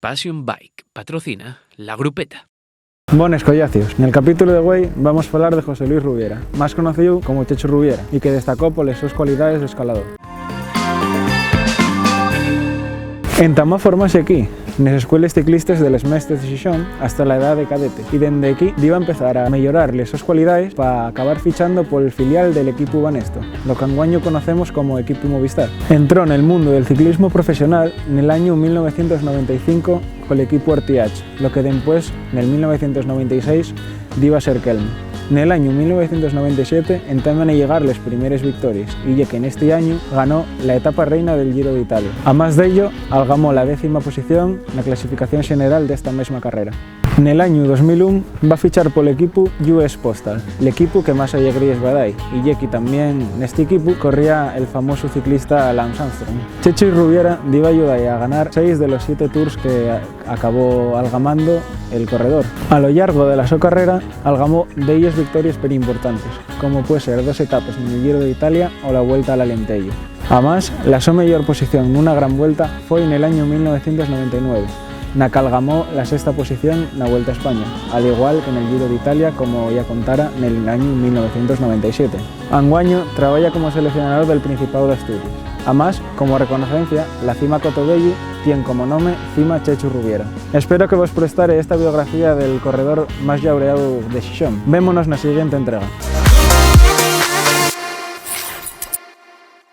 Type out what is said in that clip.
Passion Bike patrocina La Grupeta. Bones collacios, nel capítulo de hoy vamos a falar de José Luis Rubiera, máis conocido como Chechu Rubiera, e que destacou polas súas cualidades de escalador. Entamó a formarse aquí, nas escuelas ciclistas de les Mestres de Xixón hasta la edad de cadete, e dende aquí iba a empezar a mellorar les súas cualidades para acabar fichando pol filial del equipo Banesto, lo que anguaño conocemos como equipo Movistar. Entró nel mundo del ciclismo profesional nel año 1995 col equipo RTH, lo que después, nel 1996, iba a ser Kelme. Nel año 1997 entaman a llegar les primeras victorias y ya que en este año ganó la etapa reina del Giro de Italia. A más de ello, algamó la 10ª posición en la clasificación general de esta misma carrera. Nel año 2001 va a fichar pol equipo US Postal, el equipo que más alegrías va a dar, y aquí también en este equipo corría el famoso ciclista Lance Armstrong. Chechu Rubiera iba a ayudar a ganar 6 de los 7 tours que acabó algamando el corredor. A lo largo de la su carrera, algamó de ellas victorias pero importantes, como puede ser 2 etapas en el Giro de Italia o la Vuelta al Alentejo. Además, la su mejor posición en una gran vuelta fue en el año 1999, na que algamó la 6ª posición na Vuelta a España, al igual que en el Giro de Italia, como ya contara en el año 1997. Anguaño trabaja como seleccionador del Principado de Asturias. Además, como reconocencia, la cima Cotobelli tiene como nombre Cima Chechu Rubiera. Espero que vos prestare esta biografía del corredor más laureado de Xixón. Vémonos na siguiente entrega.